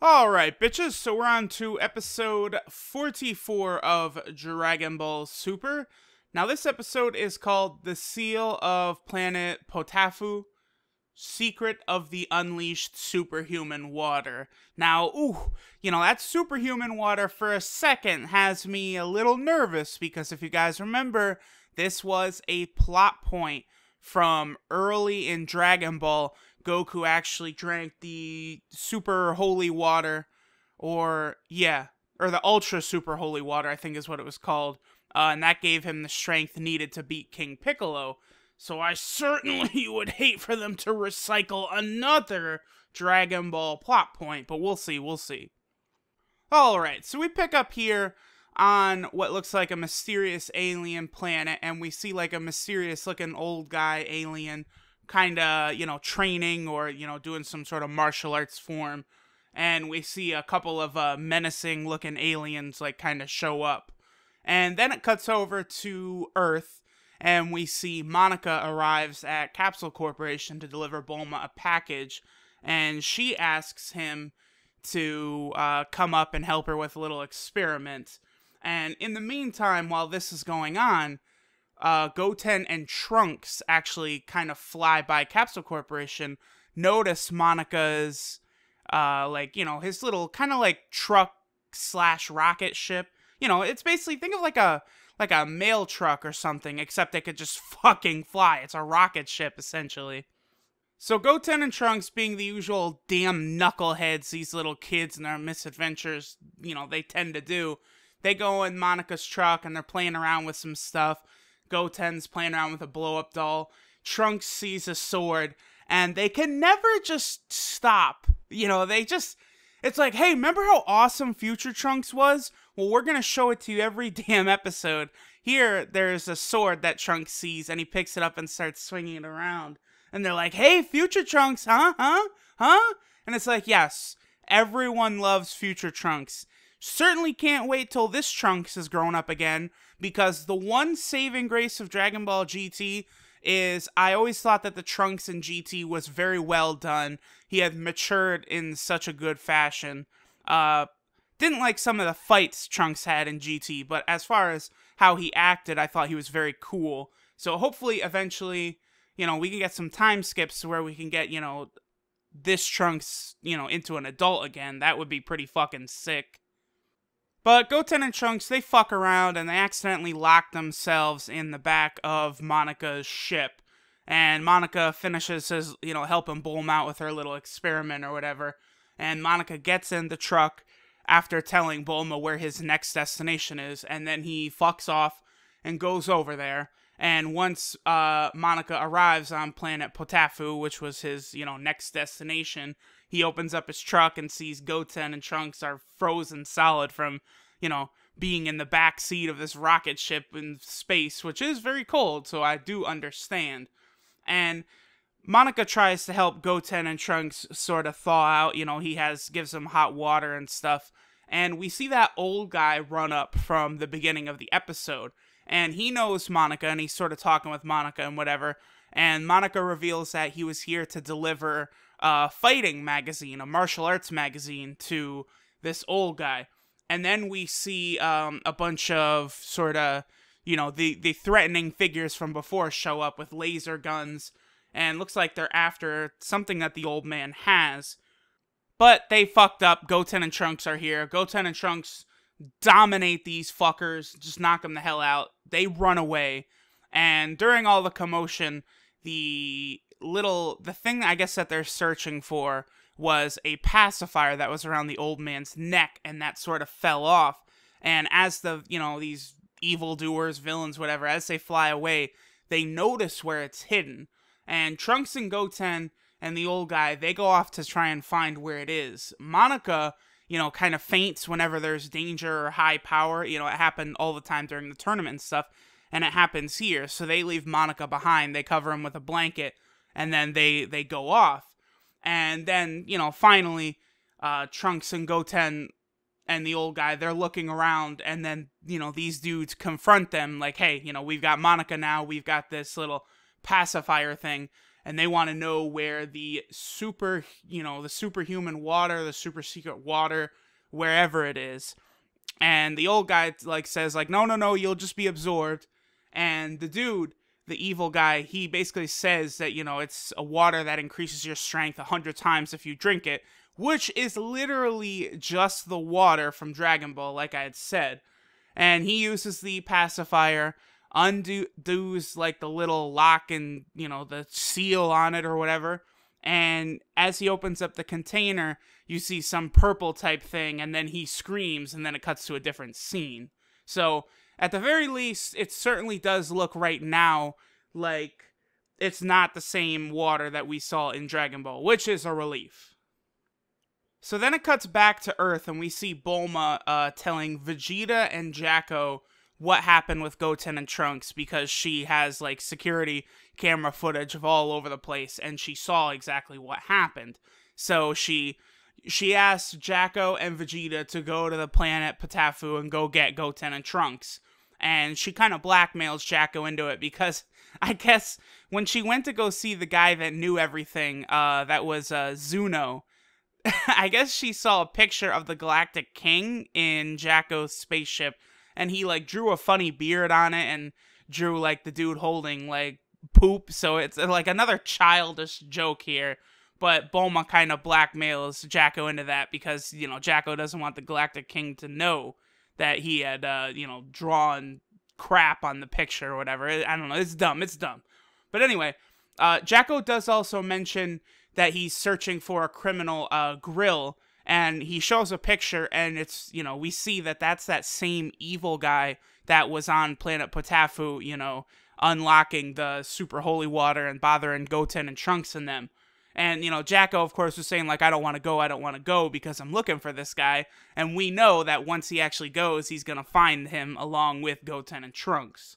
Alright, bitches, so we're on to episode 44 of Dragon Ball Super. Now, this episode is called The Seal of Planet Potafu, Secret of the Unleashed Superhuman Water. Now, that superhuman water for a second has me a little nervous because if you guys remember, this was a plot point from early in Dragon Ball. Goku actually drank the super holy water, or the ultra super holy water, I think is what it was called, and that gave him the strength needed to beat King Piccolo. So I certainly would hate for them to recycle another Dragon Ball plot point, but we'll see. Alright, so we pick up here on what looks like a mysterious alien planet, and we see like a mysterious looking old guy alien kind of, training or, doing some sort of martial arts form. And we see a couple of menacing looking aliens like kind of show up. And then it cuts over to Earth, and we see Monica arrives at Capsule Corporation to deliver Bulma a package. And she asks him to come up and help her with a little experiment. And in the meantime, while this is going on, Goten and Trunks actually kind of fly by Capsule Corporation, notice Monica's, his little kind of like truck / rocket ship. It's basically, think of like a mail truck or something, except it could just fucking fly. It's a rocket ship, essentially. So Goten and Trunks, being the usual damn knuckleheads these little kids and their misadventures, they tend to do, they go in Monica's truck and they're playing around with some stuff. Goten's playing around with a blow-up doll. Trunks sees a sword, and they can never just stop. It's like, hey, remember how awesome Future Trunks was? Well, we're gonna show it to you every damn episode. Here, there's a sword that Trunks sees, and he picks it up and starts swinging it around. And they're like, hey, Future Trunks, huh? And it's like, yes, everyone loves Future Trunks. Certainly can't wait till this Trunks is grown up again, because the one saving grace of Dragon Ball GT is I always thought that the Trunks in GT was very well done. He had matured in such a good fashion. Didn't like some of the fights Trunks had in GT, but as far as how he acted, I thought he was very cool. So hopefully, eventually, we can get some time skips where we can get, this Trunks, into an adult again. That would be pretty fucking sick. But Goten and Trunks, they fuck around and they accidentally lock themselves in the back of Monica's ship. And Monica finishes his, helping Bulma out with her little experiment or whatever. And Monica gets in the truck after telling Bulma where his next destination is. And then he fucks off and goes over there. And once Monica arrives on planet Potafu, which was his, next destination, he opens up his truck and sees Goten and Trunks are frozen solid from, being in the back seat of this rocket ship in space, which is very cold, so I do understand. And Monica tries to help Goten and Trunks sort of thaw out, he gives them hot water and stuff. And we see that old guy run up from the beginning of the episode. And he knows Monica, and he's sort of talking with Monica and whatever. And Monica reveals that he was here to deliver a fighting magazine, a martial arts magazine, to this old guy. And then we see a bunch of sort of, the threatening figures from before show up with laser guns. And looks like they're after something that the old man has. But they fucked up. Goten and Trunks are here. Goten and Trunks dominate these fuckers, just knock them the hell out. They run away, and during all the commotion, the thing I guess that they're searching for was a pacifier that was around the old man's neck, and that sort of fell off. And as these evildoers, villains, whatever, as they fly away, they notice where it's hidden. And Trunks and Goten and the old guy, they go off to try and find where it is. Monica, kind of faints whenever there's danger or high power. It happened all the time during the tournament and stuff, and it happens here. So they leave Monica behind. They cover him with a blanket, and then they go off. And then, finally, Trunks and Goten and the old guy, they're looking around, and then, these dudes confront them like, hey, we've got Monica now, we've got this little pacifier thing. and they want to know where the the superhuman water, the super secret water, wherever it is. And the old guy like says like, no, no, no, you'll just be absorbed. And the dude, the evil guy, he basically says that, it's a water that increases your strength 100 times if you drink it, which is literally just the water from Dragon Ball, like I had said. And he uses the pacifier, undoes like the little lock and, the seal on it or whatever. And as he opens up the container, you see some purple type thing, and then he screams, and then it cuts to a different scene. So, at the very least, it certainly does look right now like it's not the same water that we saw in Dragon Ball, which is a relief. So then it cuts back to Earth, and we see Bulma telling Vegeta and Jacko what happened with Goten and Trunks, because she has like security camera footage of all over the place, and she saw exactly what happened. So she asked Jacko and Vegeta to go to the planet Potafu and go get Goten and Trunks. And she kind of blackmails Jacko into it, because I guess when she went to go see the guy that knew everything, that was Zuno, I guess she saw a picture of the Galactic King in Jacko's spaceship, and he like drew a funny beard on it and drew like the dude holding like poop. So it's like another childish joke here. But Bulma kind of blackmails Jacko into that, because, Jacko doesn't want the Galactic King to know that he had, drawn crap on the picture or whatever. I don't know. It's dumb. It's dumb. But anyway, Jacko does also mention that he's searching for a criminal, Grill, and he shows a picture, and it's, we see that that's that same evil guy that was on planet Potafu, unlocking the super holy water and bothering Goten and Trunks and them. And, Jacko, of course, was saying, like, I don't want to go because I'm looking for this guy. And we know that once he actually goes, he's going to find him along with Goten and Trunks.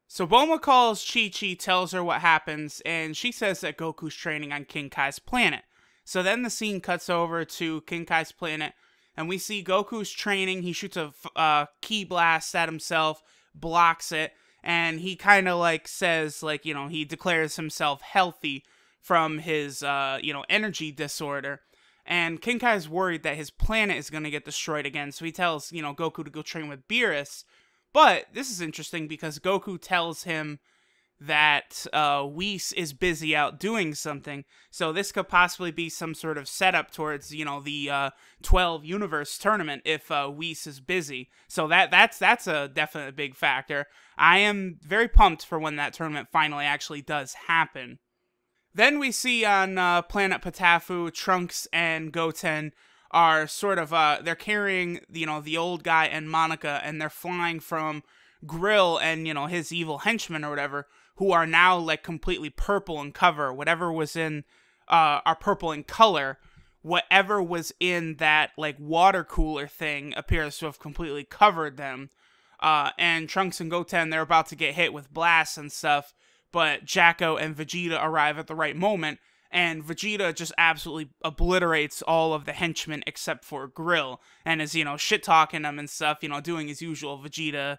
So Bulma calls Chi-Chi, tells her what happens, and she says that Goku's training on King Kai's planet. So then the scene cuts over to King Kai's planet, and we see Goku's training. He shoots a ki blast at himself, blocks it, and he kind of, like, says, like, he declares himself healthy from his, energy disorder. And King Kai is worried that his planet is going to get destroyed again, so he tells, Goku to go train with Beerus. But this is interesting, because Goku tells him that Whis is busy out doing something, so this could possibly be some sort of setup towards, the 12 Universe tournament if Whis is busy. So that's a definite big factor. I am very pumped for when that tournament finally actually does happen. Then we see on planet Potafu, Trunks and Goten are sort of, they're carrying, the old guy and Monica, and they're flying from Grill and, his evil henchmen or whatever, who are now, like, completely purple in cover. Whatever was in, are purple in color. Whatever was in that, like, water cooler thing appears to have completely covered them. And Trunks and Goten, they're about to get hit with blasts and stuff, but Jacko and Vegeta arrive at the right moment, and Vegeta just absolutely obliterates all of the henchmen except for Grill, and is, shit-talking them and stuff, doing his usual Vegeta,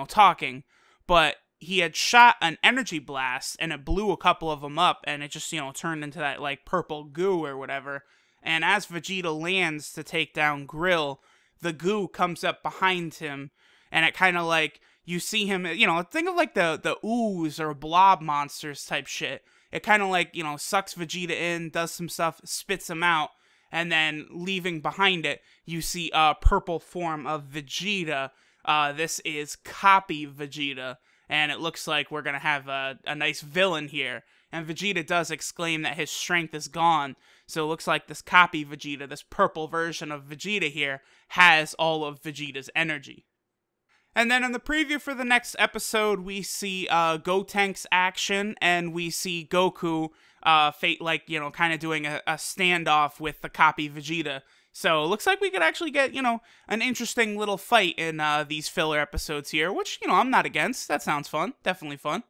talking. But he had shot an energy blast, and it blew a couple of them up, and it just, turned into that, like, purple goo or whatever. And as Vegeta lands to take down Grill, the goo comes up behind him, and it kind of, like, you see him, think of like the ooze or blob monsters type shit. It kind of like, sucks Vegeta in, does some stuff, spits him out, and then leaving behind it, you see a purple form of Vegeta. This is Copy-Vegeta, and it looks like we're going to have a nice villain here. And Vegeta does exclaim that his strength is gone, so it looks like this Copy-Vegeta, this purple version of Vegeta here, has all of Vegeta's energy. And then in the preview for the next episode, we see Gotenks action, and we see Goku, kind of doing a standoff with the Copy-Vegeta. So it looks like we could actually get, an interesting little fight in these filler episodes here, which, I'm not against. That sounds fun. Definitely fun.